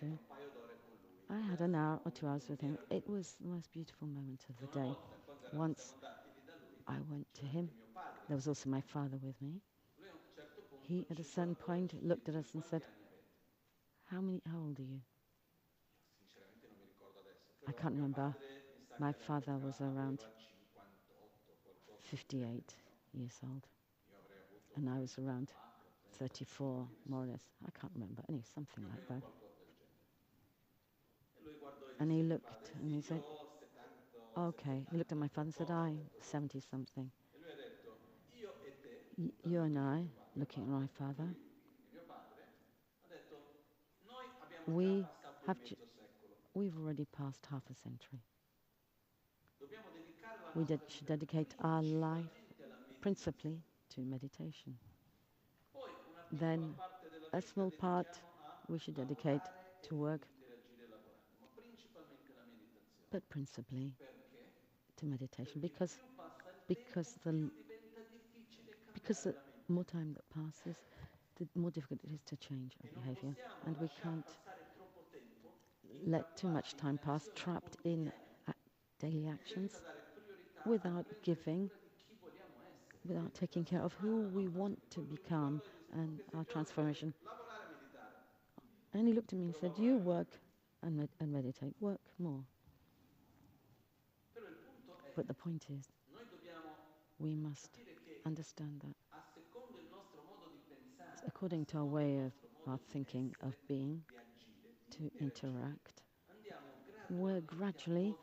to. I had an hour or 2 hours with him. It was the most beautiful moment of the day. Once I went to him. There was also my father with me. He, at a certain point, looked at us and said, how old are you? I can't remember. My father was around 58 years old. And I was around 34, more or less. I can't remember. Anyway, something like that. And he looked and he said, okay. He looked at my father and said, I'm 70-something. You and I, looking at my father, we have we've already passed half a century. We should dedicate our life principally to meditation. Then a small part we should dedicate to work, but principally to meditation, because the more time that passes, the more difficult it is to change our behavior, and we can't let too much time pass trapped in daily actions without taking care of who we want to become and our transformation. And he looked at me and said, you work and meditate, work more. But the point is, we must understand that according to our way of our thinking, of being, to interact, we're gradually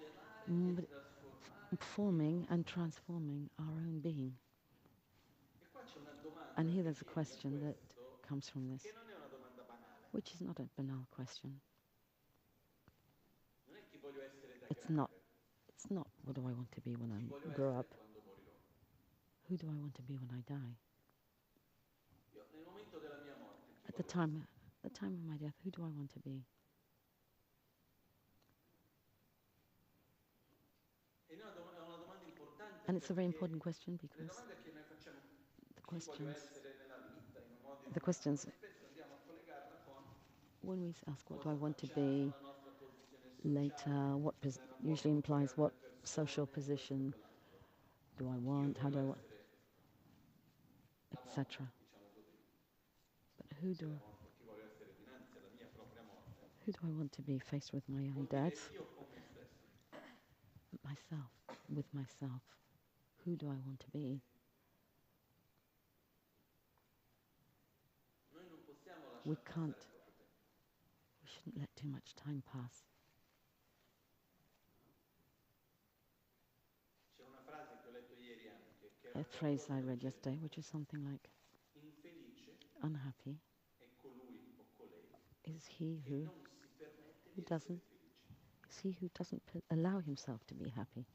forming and transforming our own being. And here there's a question that comes from this, which is not a banal question. It's not what do I want to be when I grow up? Who do I want to be when I die? At the time of my death, who do I want to be? And it's a very important question, because the questions, when we ask what do I want to be later, what usually implies what social position do I want, how do I want, etc. But who do I want to be faced with my own death? Myself, with myself. Who do I want to be? We shouldn't let too much time pass. A phrase I read yesterday, which is something like, unhappy is he who doesn't allow himself to be happy.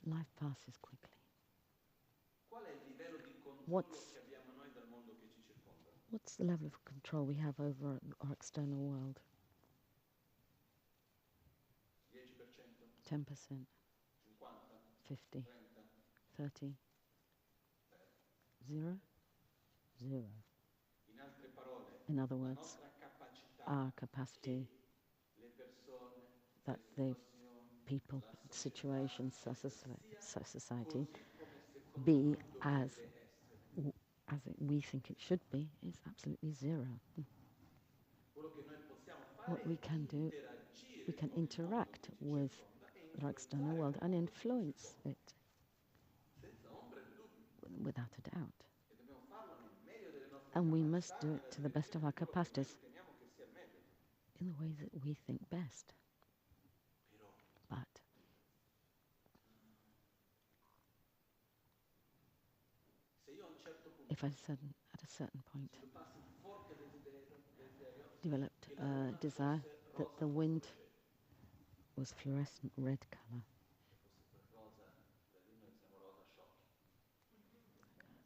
Life passes quickly. What's the level of control we have over our external world? 10%, 50, 30, 0, 0. In other words, our capacity that the people, situations, society be as we think it should be is absolutely 0. What we can do, we can interact with our external world and influence it without a doubt. And we must do it to the best of our capacities in the way that we think best. But if I at a certain point developed a desire that the wind was fluorescent red colour,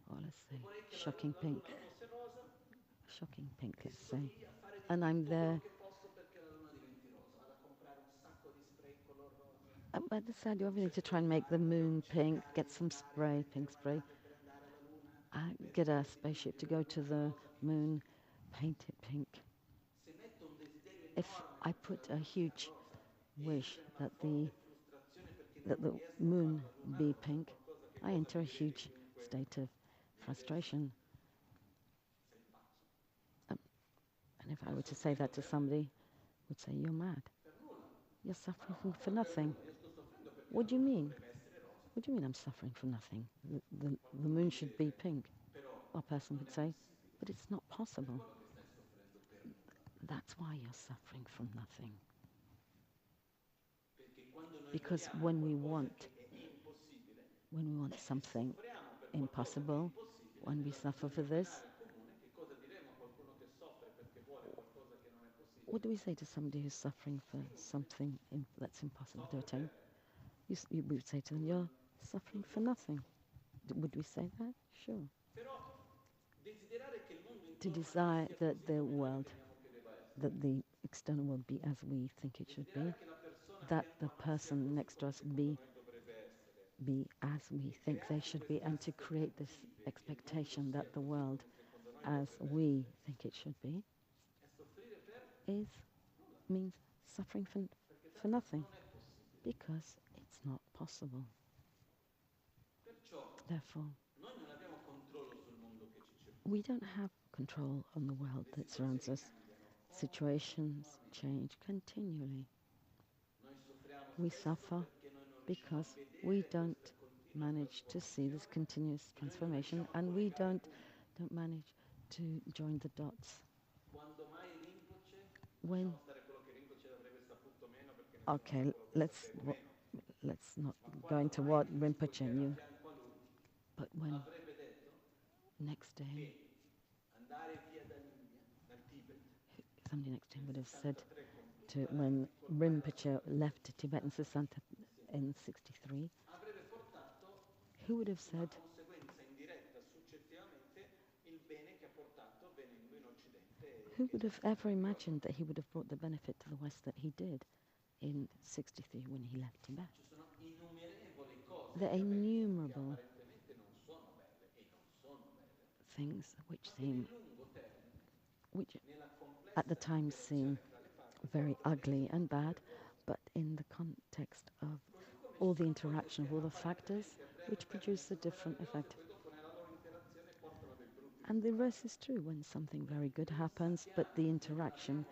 or let's say shocking pink, let's say, and I'm there. I decided do everything to try and make the moon pink, get some spray, pink spray, get a spaceship to go to the moon, paint it pink. If I put a huge wish that the moon be pink, I enter a huge state of frustration. And if I were to say that to somebody, would say, "You're mad. You're suffering for nothing." What do you mean? What do you mean I'm suffering for nothing? The moon should be pink. A person would say, "But it's not possible." That's why you're suffering from nothing. Because when we want something impossible, when we suffer for this, what do we say to somebody who's suffering for something that's impossible to attain? We would say to them, "You're suffering for nothing." Would we say that? Sure. To desire that the world, that the external world be as we think it should be, that the person next to us be as we think they should be, and to create this expectation that the world as we think it should be means suffering for nothing, because it's not possible. Therefore, we don't have control on the world that surrounds us. Situations change continually. We suffer because we don't manage to see this continuous transformation, and we don't manage to join the dots. When let's not go into what Rinpoche knew, but when next to him, somebody next to him would have said, when Rinpoche left Tibetan society in '63, who would have said, who would have ever imagined that he would have brought the benefit to the West that he did in '63 when he left Tibet? There are innumerable things which at the time seem very ugly and bad, but in the context of all the interaction of all the factors which produce a different effect. And the reverse is true when something very good happens, but the interaction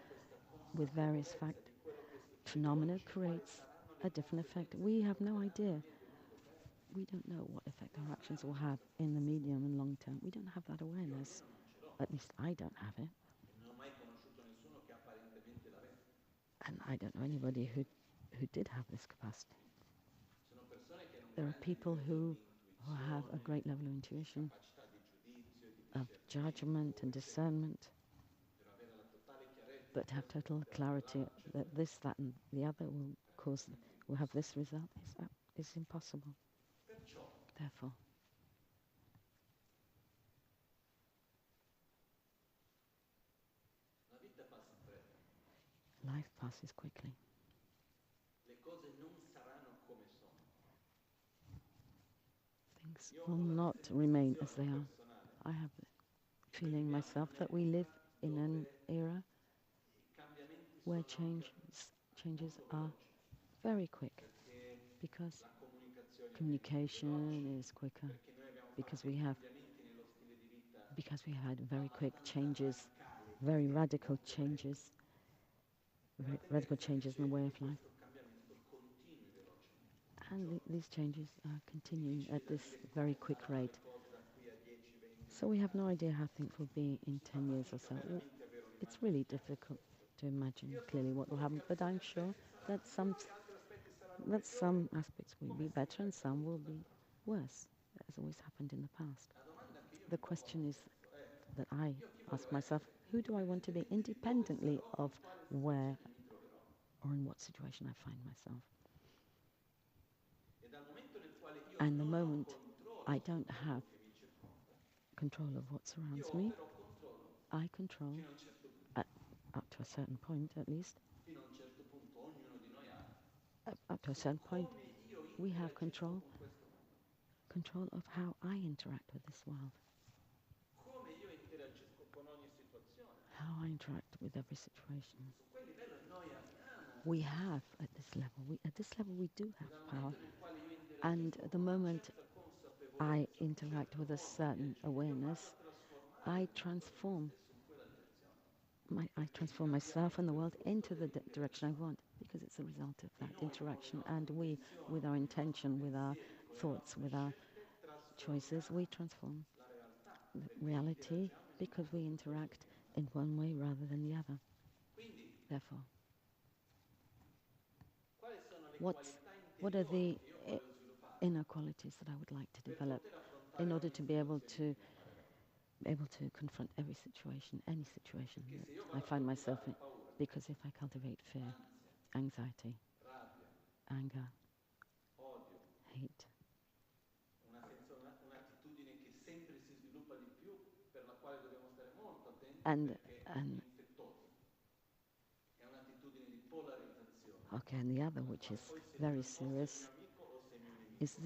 with various phenomena creates a different effect. We have no idea. We don't know what effect our actions will have in the medium and long term. We don't have that awareness. At least I don't have it. And I don't know anybody who did have this capacity. There are people who have a great level of intuition, of judgment and discernment, but to have total clarity that this, that, and the other will have this result is impossible. Therefore, life passes quickly. Things will not remain as they are. I have the feeling myself that we live in an era where changes are very quick, because communication is quicker, because we had very quick changes, very radical changes in the way of life. And these changes are continuing at this very quick rate. So we have no idea how things will be in 10 years or so. It's really difficult to imagine clearly what will happen, but I'm sure that some aspects will be better and some will be worse, as always happened in the past. The question is that I ask myself, who do I want to be, independently of where or in what situation I find myself? And the moment I don't have control of what surrounds me, I control, up to a certain point at least, up to a certain point, we have control of how I interact with this world. I interact with every situation. We have at this level we do have power. And at the moment I interact with a certain awareness, I transform myself and the world into the direction I want, because it's a result of that interaction. And we, with our intention, with our thoughts, with our choices, we transform the reality, because we interact in one way rather than the other. Therefore, what are the inner qualities that I would like to develop in order to be able to confront every situation, any situation that I find myself in? Because if I cultivate fear, anxiety, anger, hate, and okay, and the other, which is very serious, is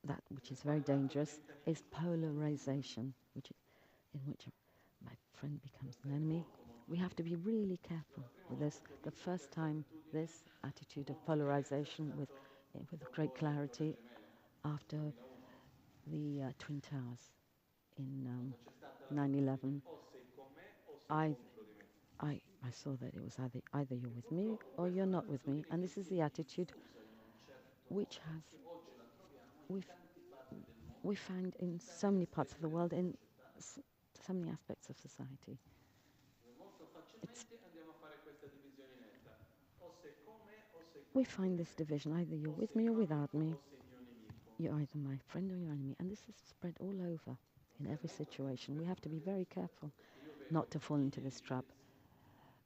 that which is very dangerous, is polarization, in which my friend becomes an enemy. We have to be really careful with this. The first time this attitude of polarization with great clarity after the Twin Towers in 9/11, I saw that it was either you're with me or you're not with me, and this is the attitude which we find in so many parts of the world, in so many aspects of society. We find this division, either you're with me or without me. You're either my friend or your enemy, and this is spread all over in every situation. We have to be very careful not to fall into this trap,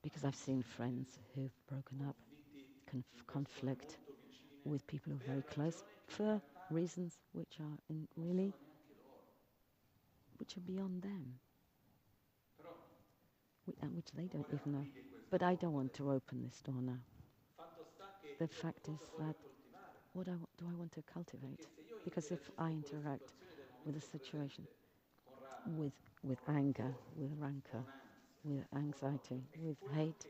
because I've seen friends who've broken up, conflict with people who are very close for reasons which are which are beyond them, which they don't even know. But I don't want to open this door now. The fact is that what do I want to cultivate? Because if I interact with a situation with anger, with rancor, with anxiety, with hate,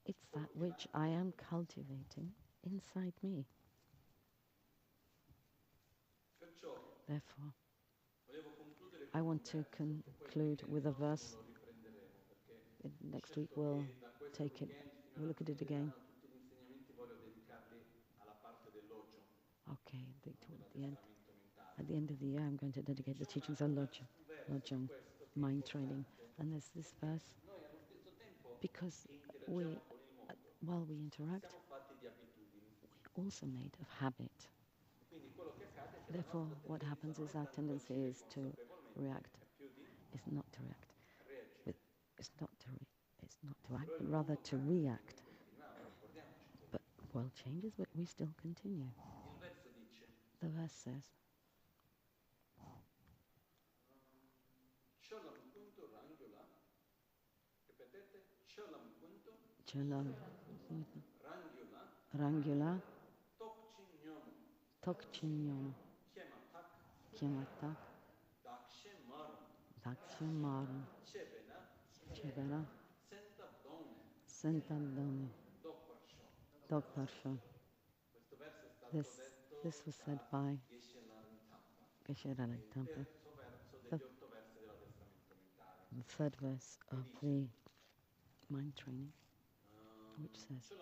it's that which I am cultivating inside me. Therefore, I want to conclude with a verse. Next week we'll take it, we'll look at it again. Okay, at the end of the year I'm going to dedicate the teachings on Lojong, mind training. And there's this verse, because while we interact, we're also made of habit. Therefore, what happens is our tendency is to react, is not to react, it's not to act, but rather to react. But world changes, but we still continue. The verse says, Cholam Rangula Tokchinyon Kiamatak Dakshimarum Chebena Sentabdoni Dokparsho. This was said by Geshe Rinpoche, the third verse of the mind training, which says,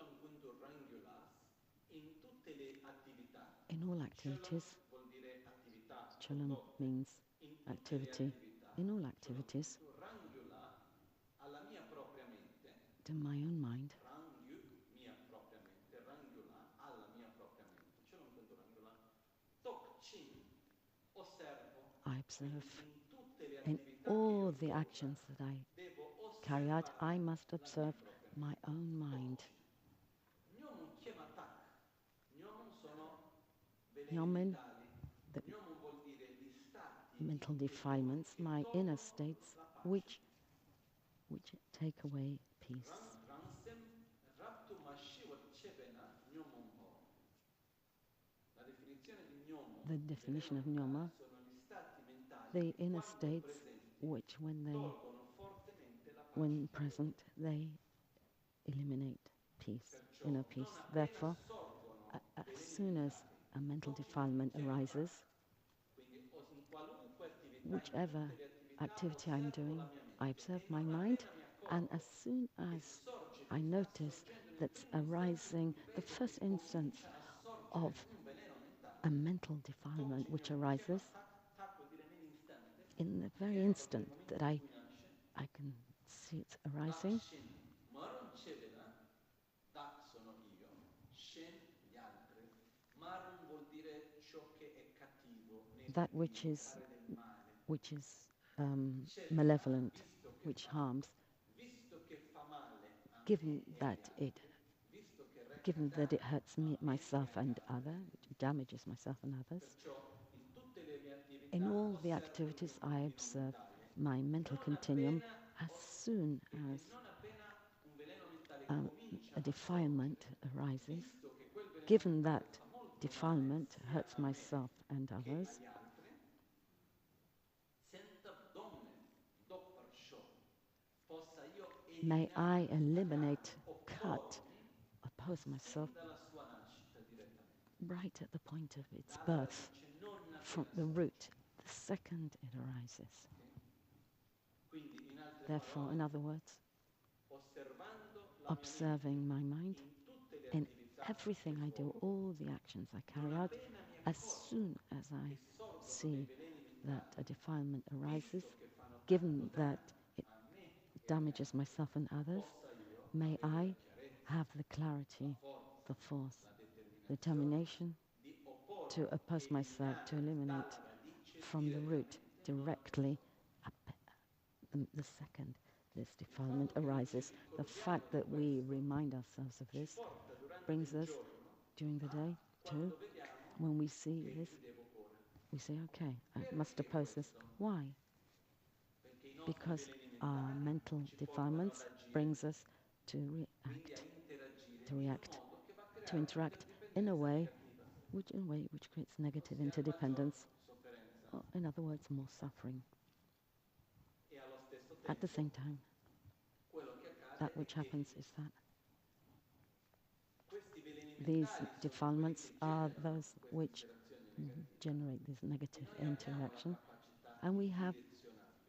in all activities, Cholam means activity, in all activities, to my own mind, I observe in all the actions that I carry out, I must observe my own mind. Nyomen, the mental defilements, my inner states, which take away peace. The definition of Nyoma, the inner states which, when they when present, they eliminate peace, inner peace. Therefore, as soon as a mental defilement arises, whichever activity I'm doing, I observe my mind, and as soon as I notice that's arising, the first instance of a mental defilement which arises, in the very instant that I can see it arising, Dat sono io, shen gli altri, marum vuol dire ciò che è cattivo, that negativo, fare del male. which is malevolent, which harms, Visto che fa male a given me e that agli it altri, visto che reca given that it danni hurts a me, me e myself agli and altri. other, which damages myself and others. Perciò in tutte le mie In attività all the osservo il activities mio I continuo observe mentale my e mental continuum as soon as non appena un veleno mentale comincia a a defilement sorgere, arises, visto che quel veleno given mentale that fa molto male defilement sia hurts a me myself and che others, agli altri, senza domme do perciò possa io may I eliminare, eliminate, sbagliare, cut, oppormi oppose myself sin dalla sua nascita direttamente. right at the point of its Dalla birth, radice, non from appena the sorge. root, the second it arises. Okay? Quindi, in altre Therefore, in parole, other words, osservando la mia observing my mente mind in tutte le in attività che everything I do, svolgo, all the actions I non carry out, appena mi as accorgo soon as I che sorgono dei see veleni that a mentali, defilement arises, visto che fanno tanto given that danno it a me e agli damages altri, myself and others, possa io may avere la I chiarezza, have the la clarity, forza, the force, la determinazione determination di to oppormi, oppose myself, to eliminare eliminate dalla radice from the root direttamente, non appena directly sorge. the second this Il defilement fatto che noi ci arises. The ricordiamo fact di that we questo remind ourselves of ci this porta durante brings il us giorno during the day a to quando vediamo when we see che this, mi devo porre. we say, okay, I must Perché oppose this. questo? Why? Perché i nostri Because veleni our mentali mental ci portano ad defilements agire, brings us to quindi a react, interagire to in un react, modo che va a to creare interact in a interdipendenza way negativa, which creates negative ossia maggior interdependence, sofferenza. or in other words, more suffering. E allo stesso At the same tempo time, quello che that accade which è che happens is that questi veleni these mentali sono quelli defilements che are generano those queste which interazioni negative generate this e negative noi abbiamo la interaction, capacità and di we have, direzionarli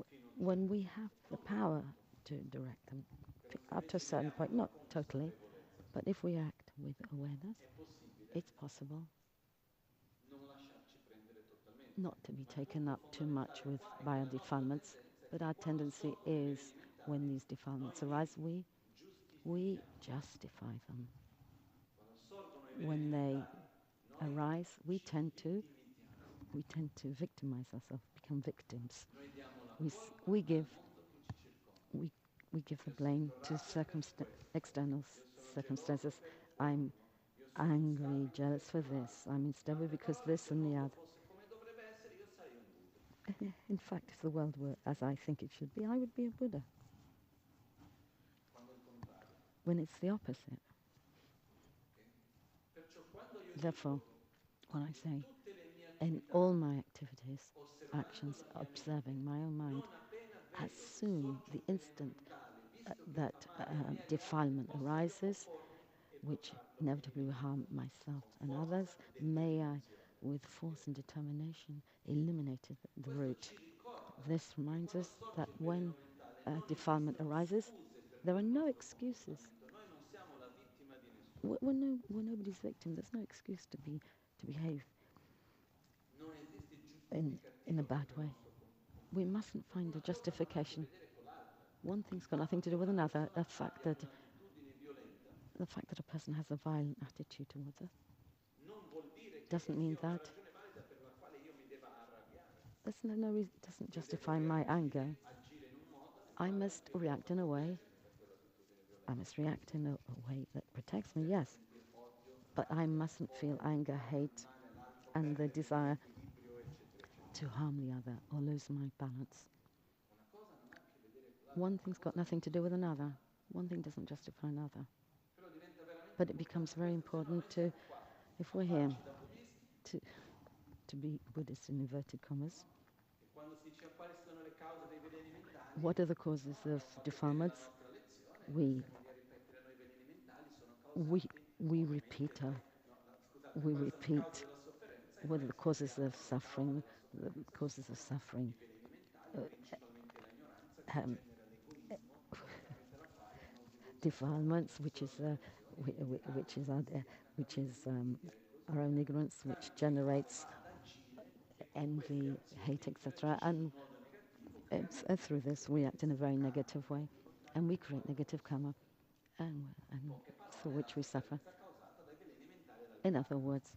fino a un when certo we have punto, the non per power tutto, to direct them, però se up to a invece certain point, vediamolo not con totally, consapevolezza but if we act with awareness, è possibile it's possible non lasciarci prendere totalmente, not to be ma il taken punto up too much fondamentale with qua è by che our la nostra defilements, tendenza è but che our quando tendency sorgono i is veleni when mentali these defilements noi arise, li we giustifichiamo. justify them. Quando sorgono i veleni When they mentali noi arise, ci vittimizziamo. we tend to victimize ourselves, become victims. Noi diamo la We, colpa we al give mondo che ci circonda. we, we give the Io blame sento to rabbia per questo, external io sono geloso circumstances. per I'm quell'uno, io sono angry, instabile jealous per for this, quell'altro. I'm In unstable altre because parole, this se il and the mondo other. fosse come dovrebbe essere, io sarei un Buddha. In fact, if the world were as I think it should be, I would be a Buddha. Quando è il contrario. When it's the opposite. Okay? Perciò quando io Therefore, dico when I in say, tutte le mie in attività, all my activities, osservando actions, la mia observing my mente, own mind, non appena as vedo che soon sorge the un veleno instant mentale, visto che that fa male a me e agli altri, defilement possa io arises, oppormi e which bloccarlo, inevitably will harm eliminarlo myself con and forza others, e may I, determinazione. with force and determination, eliminate the Questo root. ci ricorda This che reminds quando us that sorge il veleno when mentale a non defilement esistono arises, scuse per there are quel no nostro excuses. comportamento. Noi non siamo la vittima di nessuno. We're nobody's victim. There's no excuse to behave Non esiste in a giustificativo per bad quel way. nostro We comportamento. mustn't Perché find a una cosa non ha a che justification. vedere con l'altra. One Il thing's got fatto nothing to che do with una another. persona abbia un'attitudine violenta The fact that a person has a violent attitude towards us non vuol dire che doesn't mean sia una that. ragione valida per la quale io mi debba arrabbiare. There's no reason. Doesn't Io devo justify my anger. agire in un modo nel I quale must io react possa in a way. proteggermi da quell'attitudine I violenta, must react in a way that protects me. senza Yes, sentire odio, but I rabbia, mustn't feel odio, anger, fare del hate, male all'altro, and the perdere il mio desire equilibrio, eccetera, eccetera. to harm the other or lose my balance. Una cosa non ha a che vedere con l'altra, One una thing's got cosa non nothing to do with giustifica another. l'altra. One thing doesn't justify another. Però diventa veramente But it becomes importante very questo, se no important noi to, siamo qua if a we're here, farci da buddisti to be Buddhist in inverted commas. e quando si dice quali sono le cause dei veleni mentali, What are the causes of Facciamo rivedere la defilements? nostra lezione e We iniziamo a ripetere. Noi veleni mentali sono we causati we ovviamente repeat dai, no, scusate, we quali sono le cause repeat della sofferenza? E what are noi the causes of scopriamo che le cause suffering. della The sofferenza causes of sono suffering i veleni mentali, uh, principalmente la ignoranza che um, genera l'egoismo, che avete la fame, non sviluppiamo la defilements, comprensione delle relazioni, which l'equilibrio is insieme, capite? Quindi vivere our così own ignorance, which va generates ad agire e con queste envy, hate, azioni etc. interagisce in And un modo negativo, creiamo un through effetto this, we act in a di very karma negative way, negativo che and we anche poi create dopo negative karma, soffiamo. In and poche through parole, la which we suffer. sofferenza è causata dai veleni mentali e dal In other karma. words,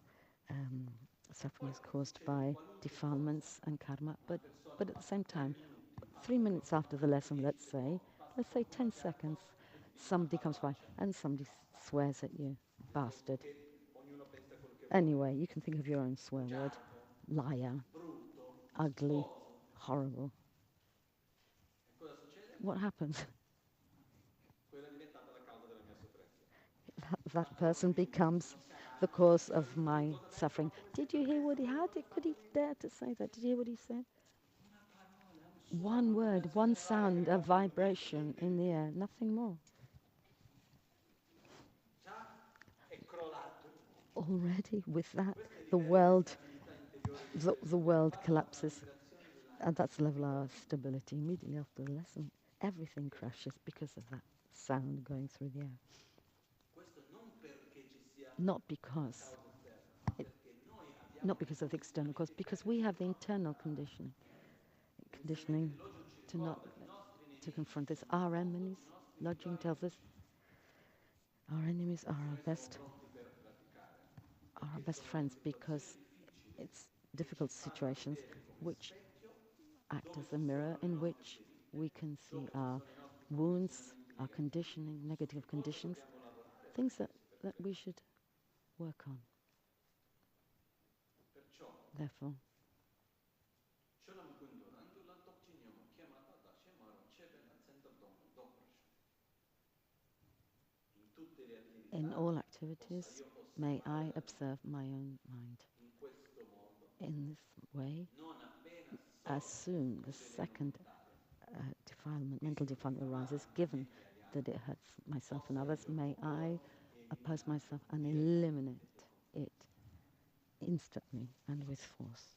um, suffering Poi is caused succede by qualunque cosa. defilements and karma, Una but persona at the passa same tre time, minuti, passa 3 minutes after the proprio lesson, 10 secondi, passa let's say proprio 10 da seconds, fianco e ti dice una somebody comes by parolaccia and somebody devastante. swears at you, Posto bastard. che ognuno pensa quello che vuole. Anyway, you can think of your own swear word. Bugiardo, Liar, brutto, ugly, mostruoso. horrible. E cosa succede? What happens? Quella è diventata la causa della mia sofferenza. That Basta pochi person minuti. becomes Non siamo the anni. cause of Che my cosa suffering. pensano? Come Did sempre you hear what he pensano, had? vengono Could he stato dare to say that? Did you hear what he said? una parola, un One suono, una word, vibrazione one nell'aria che sound, mi a rompe tutto. Visto, vibration in the air, nothing more. già è crollato tutto. Already, with that, Questo è il the livello di world, stabilità interiore di un the lettore. world Basta una collapses. vibrazione And dell'anima. that's the level of our Ricordati stability. Immediately after the lesson, everything che crashes because of that sound going through the air. questo non perché ci sia Not una because, causa esterna, ma it, perché noi abbiamo not dei because of the external cause, condizionamenti because we predici have del the nostro internal mentale. Gli insegnamenti conditioning di Loggion ci to not ricordano che i nostri to nemici confront this. sono in Our fondo enemies, i nostri Lodging migliori tells us, amici. our enemies Se noi siamo pronti per praticare, are our perché best sono le friends situazioni because difficili it's che ci difficult fanno situations vedere come which specchio act dove as a ci mirror sono le in nostre which we ferite, can see dove ci our sono i nostri wounds, condizionamenti our negativi, conditioning, su negative che cosa conditions, dobbiamo lavorare things perché si that we perfezionino. should work on. Perciò Therefore, Cholam Kundur, Angular Tokchinyomo, chiamata da Shemaro, Cheben Azzendardom, Doprasho. In tutte le in attività all possa activities, io may osservare I la mia observe mente. my own mind. In questo modo, In this way, non appena as sorge soon the un veleno second mentale, mental visto che fa defilement male arises, a me given e agli that it altri, hurts myself and possa others, io may I opporlo e oppose eliminarlo myself and eliminate direttamente con it forza. instantly and with force.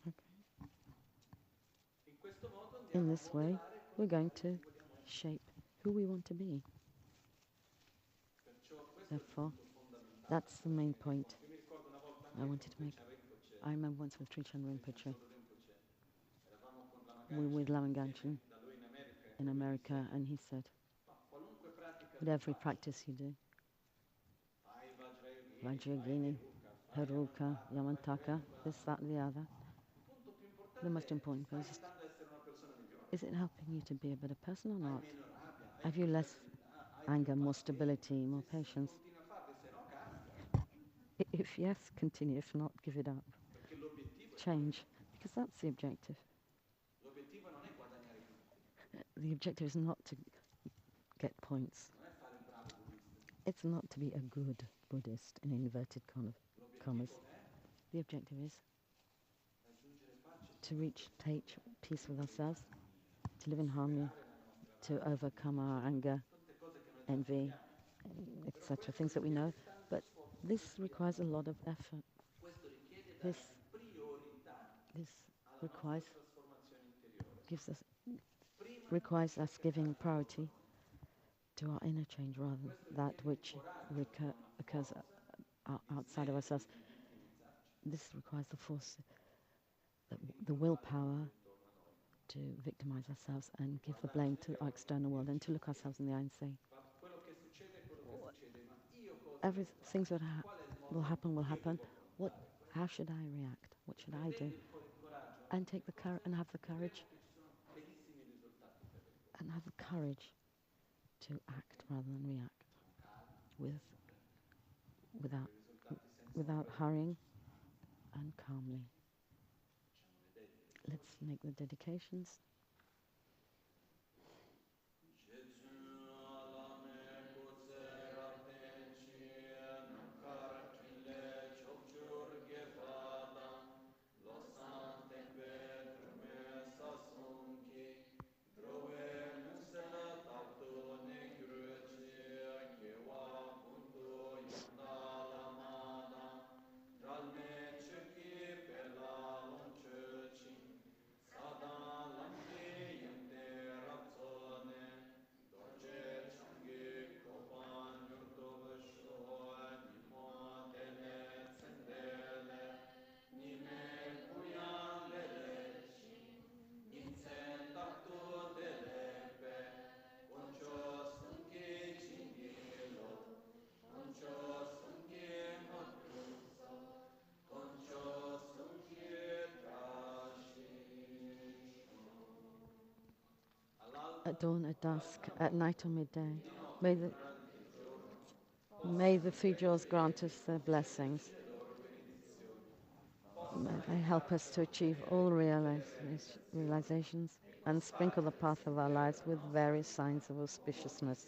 Ok? Okay. In questo modo In andiamo a this way, modellare con we're la going quale to noi vogliamo essere. shape who we want to be. Perciò questo è il Therefore, punto fondamentale that's the per main venire in point fondo. Io mi ricordo una volta I anche wanted con to make. Treccia Rinpoche, I remember once with Trichan Treccia Rinpoche, Solo Rinpoche, eravamo con Lama with Ganchen Lama Ganchen insieme da lui in America in e lui America, disse, and he said, ma qualunque pratica tu whatever faccia, practice you do, fai Vajrayogini, fai Vajrayogini, Heruka, fai Haruka, Yamantaka, fai Yamantaka, questo, this, quell'altro, that, and the other, il punto più the importante most è, ti important sta thing is, aiutando a essere una persona migliore? is it helping you to be a better person or Hai not? meno rabbia, hai Have più you less stabilità, hai più anger, more pazienza? stability, more Se sì, patience? continua a farli, se no cambia. If yes, continue. If not, give it up. Perché l'obiettivo è quello. Change, because that's the objective. L'obiettivo non è guadagnare punti, The objective is not to get points. non è fare il bravo buddista. It's not to be a good Buddhist in inverted commas. L'obiettivo è The objective is raggiungere pace con to noi reach stessi, peace with vivere in ourselves, armonia, to live in harmony, superare la nostra to rabbia, overcome our invidia, anger, tutte cose che noi già envy, sappiamo. Però etc. questo Things that we know. richiede tanto But sforzo this requires a quotidiano. lot of effort. Questo richiede This dare priorità this alla nostra requires trasformazione interiore. gives us Prima di requires ciò us che giving accade intorno a priority noi. to our inner change rather than Questo that richiede un which coraggio e una occurs forza di outside of ourselves. smettere di vittimizzarci, This requires the force, di the rincolpare il mondo willpower intorno a noi, to victimize ourselves and di give the blame guardarci to negli our occhi external e world and to dire look ok, ourselves in the eye and say, quello che succede è quello che succede, ma io cosa every devo fare? things that Qual è il will modo happen will che io happen. devo What? affrontare questo? How should I react? What E should I do? prendendo il coraggio a And fare take le the cose, and have the vedremo courage che ci sono bellissimi risultati per le cose. and have the courage to act Ok? rather than react Con calma, with sempre, without per i risultati senza without ombra di hurrying dubbio. and calmly. Facciamo le dediche di Let's oggi. make the dedications. Lo sante per me sasunki, at dawn, at dusk, at night or midday. May the, may the three jewels grant us their blessings. May they help us to achieve all realizations and sprinkle the path of our lives with various signs of auspiciousness.